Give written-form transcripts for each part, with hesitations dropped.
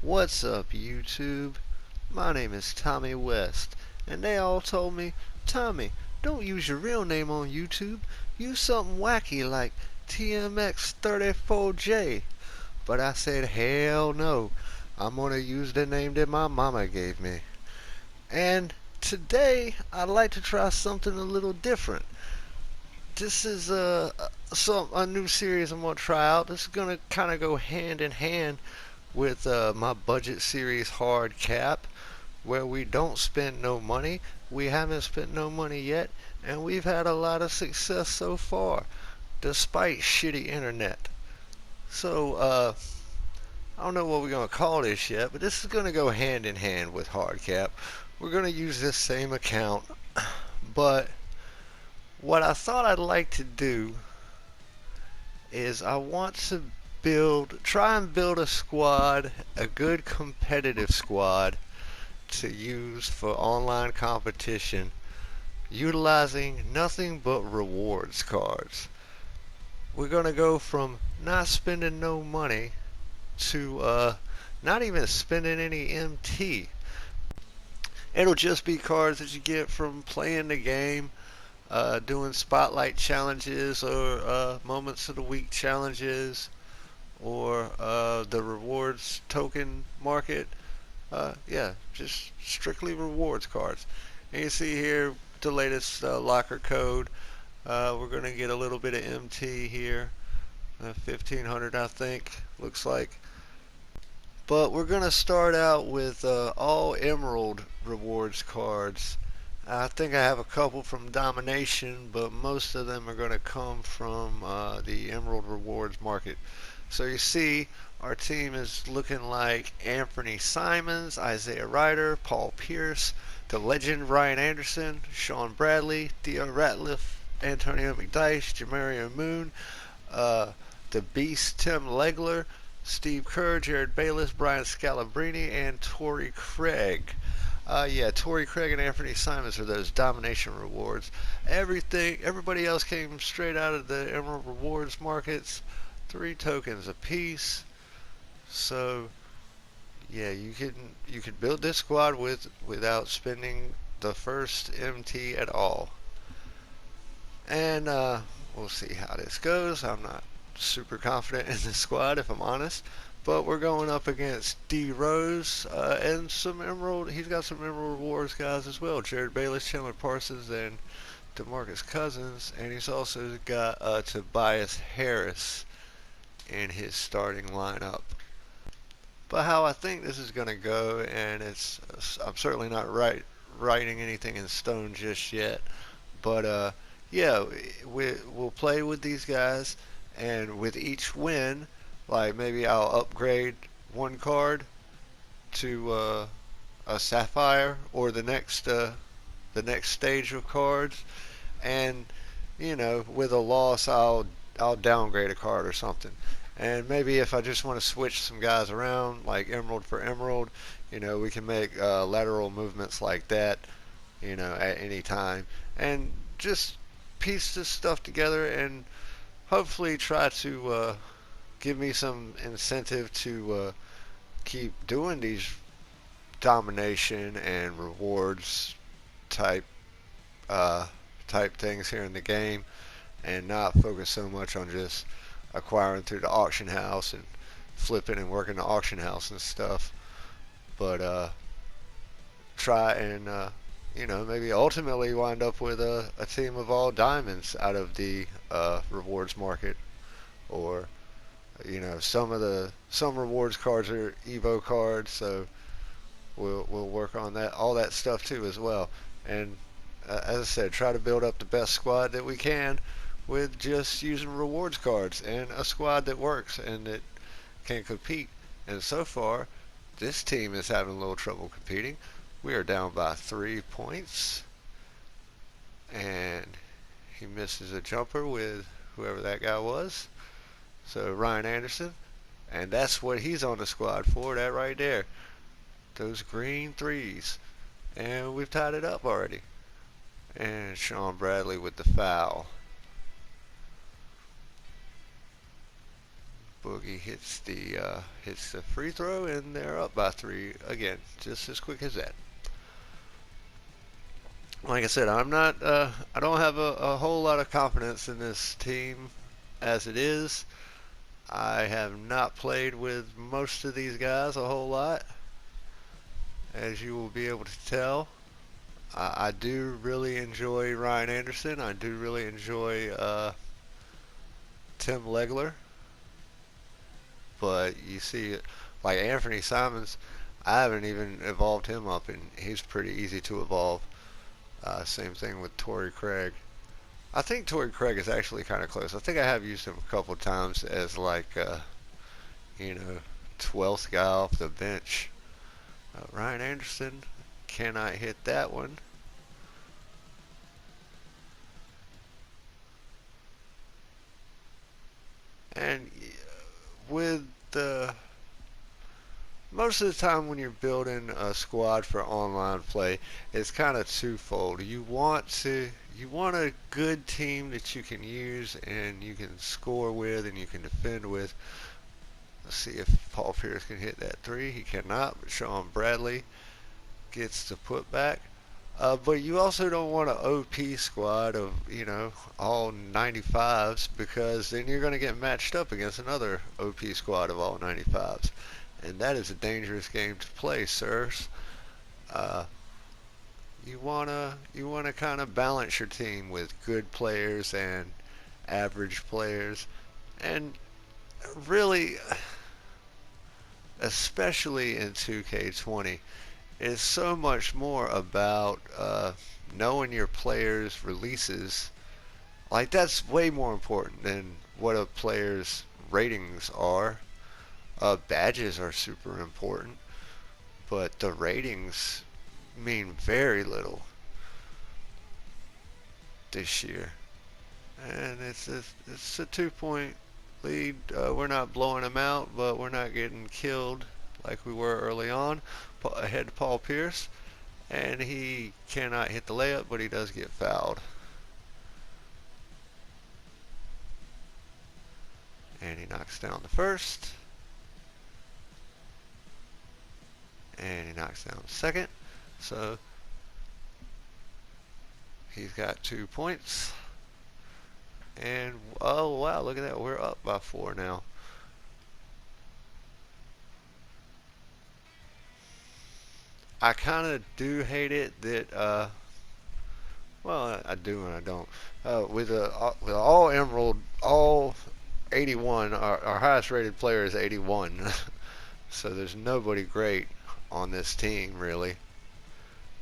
What's up, YouTube? My name is Tommy West, and they all told me, Tommy, don't use your real name on YouTube. Use something wacky like TMX34J. But I said, hell no. I'm gonna use the name that my mama gave me. And today, I'd like to try something a little different. This is a new series I'm gonna try out. This is gonna kind of go hand in hand with my budget series Hard Cap, where we don't spend no money. We haven't spent no money yet, and we've had a lot of success so far, despite shitty internet. So, I don't know what we're going to call this yet, but this is going to go hand in hand with Hard Cap. We're going to use this same account, but what I thought I'd like to do is I want to try and build a squad, a good competitive squad to use for online competition, utilizing nothing but rewards cards. We're gonna go from not spending no money to not even spending any MT. It'll just be cards that you get from playing the game, doing spotlight challenges or moments of the week challenges, or the rewards token market. Yeah, just strictly rewards cards. And you see here the latest locker code. We're going to get a little bit of MT here. 1500 I think, looks like. But we're going to start out with all Emerald rewards cards. I think I have a couple from Domination, but most of them are going to come from the Emerald rewards market. So you see, our team is looking like Anthony Simons, Isaiah Ryder, Paul Pierce, the legend Ryan Anderson, Sean Bradley, Theo Ratliff, Antonio McDyess, Jamario Moon, the Beast Tim Legler, Steve Kerr, Jared Bayless, Brian Scalabrini, and Torrey Craig. Yeah, Torrey Craig and Anthony Simons are those domination rewards. Everybody else came straight out of the Emerald rewards markets. 3 tokens apiece. So yeah, you can build this squad without spending the first MT at all. And we'll see how this goes. I'm not super confident in the squad, if I'm honest. But we're going up against D Rose and some Emerald. He's got some Emerald Rewards guys as well. Jared Bayless, Chandler Parsons, and DeMarcus Cousins. And he's also got Tobias Harris in his starting lineup. But how I think this is going to go, and I'm certainly not writing anything in stone just yet. But yeah, we'll play with these guys, and with each win, like maybe I'll upgrade one card to a Sapphire or the next stage of cards, and with a loss I'll downgrade a card or something. And maybe if I just want to switch some guys around, like Emerald for Emerald, we can make lateral movements like that, at any time. And just piece this stuff together and hopefully try to give me some incentive to keep doing these domination and rewards type type things here in the game, and not focus so much on just acquiring through the auction house and flipping and working the auction house and stuff. But try and maybe ultimately wind up with a team of all diamonds out of the rewards market. Or some rewards cards are Evo cards, so we'll work on all that stuff too as well. And as I said, try to build up the best squad that we can with just using rewards cards, and a squad that works and that can compete. And so far, this team is having a little trouble competing. We are down by 3 points, and he misses a jumper with whoever that guy was. So Ryan Anderson, and that's what he's on the squad for, that right there. Those green threes. And we've tied it up already. And Sean Bradley with the foul. Boogie hits the free throw, and they're up by 3 again, just as quick as that. Like I said, I don't have a whole lot of confidence in this team as it is. I have not played with most of these guys a whole lot, as you will be able to tell. I do really enjoy Ryan Anderson. I do really enjoy Tim Legler. But you see, like Anthony Simons, I haven't even evolved him up, and he's pretty easy to evolve. Same thing with Torrey Craig. I think Torrey Craig is actually kind of close. I think I have used him a couple times as like, you know, 12th guy off the bench. Ryan Anderson cannot hit that one. And with the most of the time when you're building a squad for online play, it's kind of twofold. You want a good team that you can use and you can score with and you can defend with. Let's see if Paul Pierce can hit that 3. He cannot, but Sean Bradley gets the putback. But you also don't want an OP squad of, you know, all 95s, because then you're going to get matched up against another OP squad of all 95s. And that is a dangerous game to play, sirs. You wanna kind of balance your team with good players and average players, and really, especially in 2K20, it's so much more about knowing your players' releases. Like, that's way more important than what a player's ratings are. Badges are super important, but the ratings mean very little this year. And it's a 2-point lead. We're not blowing them out, but we're not getting killed like we were early on. Ahead to Paul Pierce, and he cannot hit the layup, but he does get fouled. And he knocks down the first. And he knocks down the second. So he's got 2 points. And oh wow, look at that. We're up by 4 now. I kind of do hate it that, well, I do and I don't. With all Emerald, all 81, our highest rated player is 81. So there's nobody great on this team, really.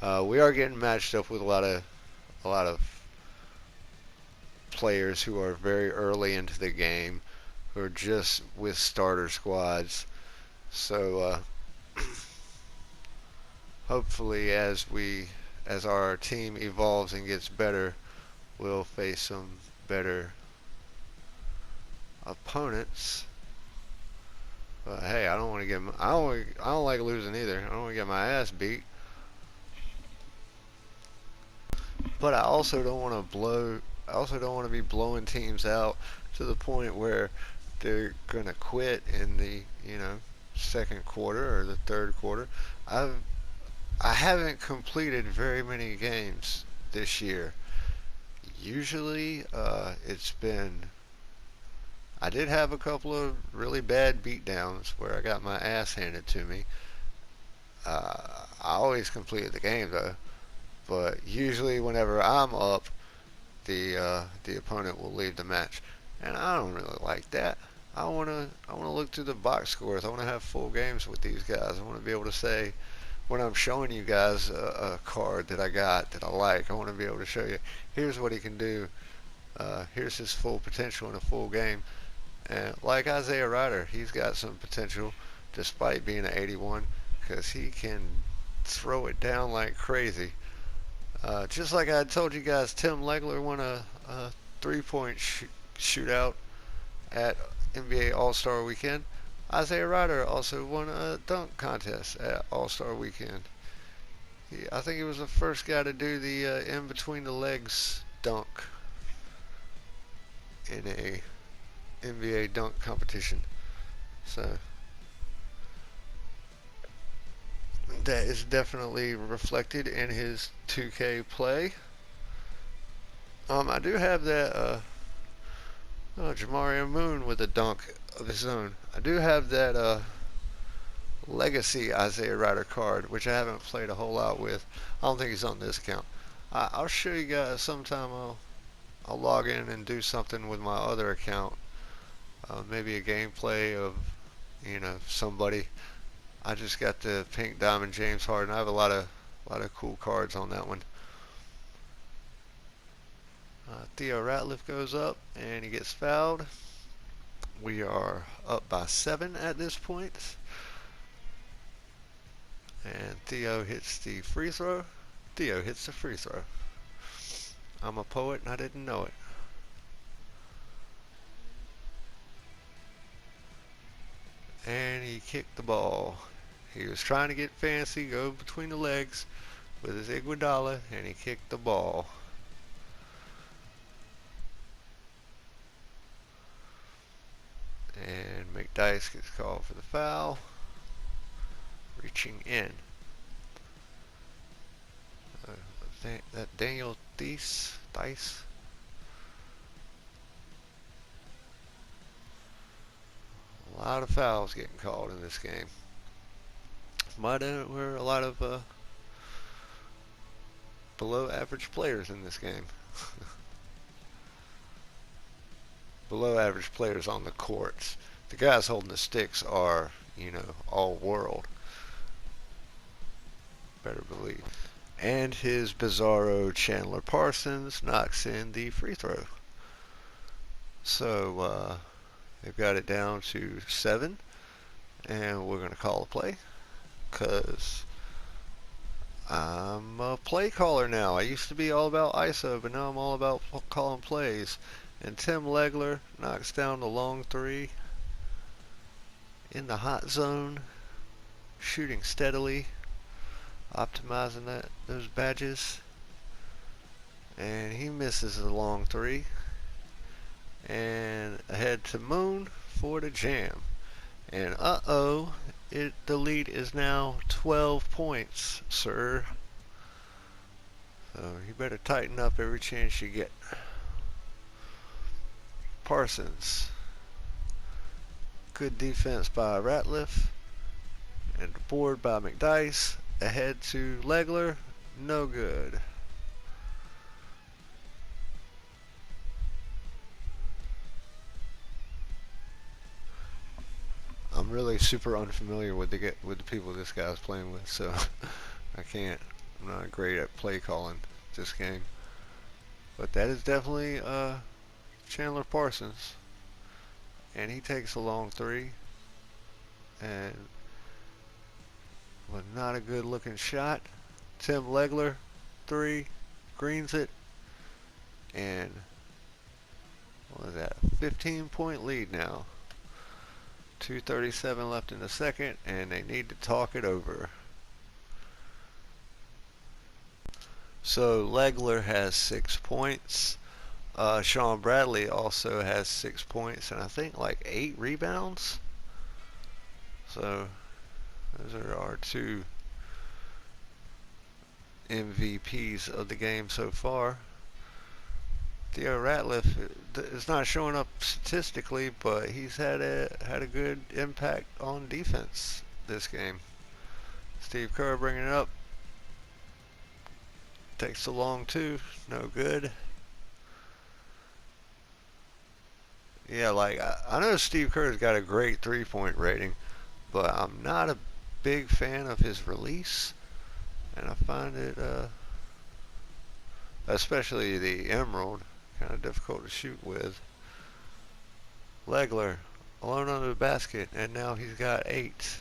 We are getting matched up with a lot of players who are very early into the game, who are just with starter squads. So hopefully, as our team evolves and gets better, we'll face some better opponents. But hey, I don't want to get. I don't like losing either. I don't want to get my ass beat. But I also don't want to blow. I also don't want to be blowing teams out to the point where they're gonna quit in the, you know, second quarter or the third quarter. I haven't completed very many games this year. Usually, it's been. I did have a couple of really bad beatdowns where I got my ass handed to me. I always completed the game though, but usually whenever I'm up, the opponent will leave the match, and I don't really like that. I wanna look through the box scores. I wanna have full games with these guys. I wanna be able to say, when I'm showing you guys a card that I got that I like, I want to be able to show you, here's what he can do. Here's his full potential in a full game. And like Isaiah Ryder, he's got some potential despite being an 81, because he can throw it down like crazy. Just like I told you guys, Tim Legler won a 3-point shootout at NBA All-Star Weekend. Isaiah Ryder also won a dunk contest at All-Star Weekend. I think he was the first guy to do the in between the legs dunk in a NBA dunk competition. So that is definitely reflected in his 2K play. I do have that Jamario Moon with a dunk of his own. I do have that Legacy Isaiah Ryder card, which I haven't played a whole lot with. I don't think he's on this account. I'll show you guys sometime. I'll log in and do something with my other account. Maybe a gameplay of, somebody. I just got the pink diamond James Harden. I have a lot of cool cards on that one. Theo Ratliff goes up and he gets fouled. We are up by 7 at this point. And Theo hits the free throw. Theo hits the free throw. I'm a poet and I didn't know it. And he kicked the ball. He was trying to get fancy, go between the legs with his Iguodala, and he kicked the ball. And McDyess gets called for the foul. Reaching in. That Daniel Dice. A lot of fouls getting called in this game. But we're a lot of below average players in this game. Below average players on the courts. The guys holding the sticks are, all world. Better believe. And his Bizarro Chandler Parsons knocks in the free throw. So they've got it down to 7, and we're going to call a play because I'm a play caller now. I used to be all about ISO, but now I'm all about calling plays. And Tim Legler knocks down the long 3 in the hot zone, shooting steadily, optimizing those badges, and he misses the long 3. And ahead to Moon for the jam. And the lead is now 12 points, sir. So you better tighten up every chance you get. Parsons. Good defense by Ratliff. And the board by McDyess. Ahead to Legler. No good. I'm really super unfamiliar with the people this guy's playing with, so I'm not great at play calling this game. But that is definitely Chandler Parsons. And he takes a long 3. And was not a good looking shot. Tim Legler, 3, greens it. And what is that? 15-point lead now. 2:37 left in the second, and they need to talk it over. So Legler has 6 points. Sean Bradley also has 6 points, and I think like 8 rebounds. So those are our 2 MVPs of the game so far. Theo Ratliff is not showing up statistically, but he's had a good impact on defense this game. Steve Kerr bringing it up. Takes a long 2, no good. Yeah, like I know Steve Kerr's got a great 3-point rating, but I'm not a big fan of his release, and I find it, especially the Emerald, kind of difficult to shoot with. Legler alone under the basket, and now he's got 8,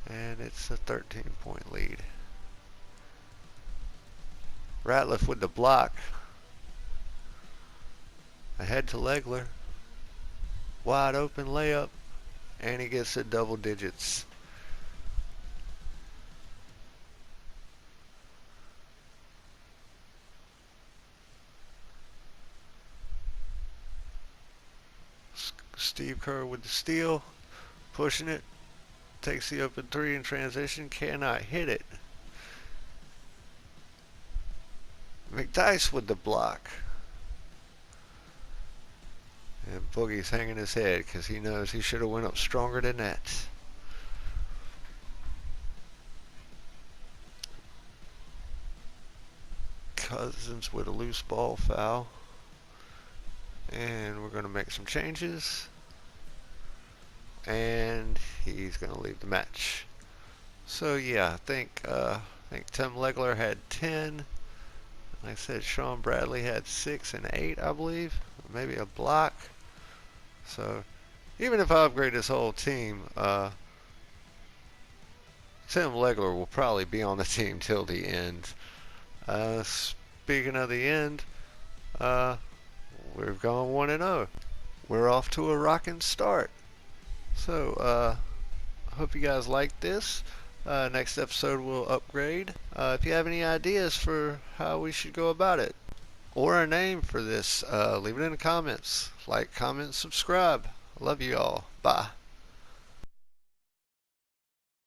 and it's a 13-point lead. Ratliff with the block. Ahead to Legler. Wide open layup, and he gets to double digits. Steve Steve Kerr with the steal, pushing it, takes the open three in transition, cannot hit it. McDyess with the block. And Boogie's hanging his head because he knows he should have went up stronger than that. Cousins with a loose ball foul. And we're going to make some changes. And he's going to leave the match. So yeah, I think Tim Legler had 10. Like I said, Sean Bradley had 6 and 8, I believe. Maybe a block. So even if I upgrade this whole team, Tim Legler will probably be on the team till the end. Speaking of the end, we've gone 1-0. We're off to a rocking start. So I hope you guys like this. Next episode we'll upgrade. If you have any ideas for how we should go about it, or a name for this, leave it in the comments. Like, comment, subscribe. I love you all. Bye.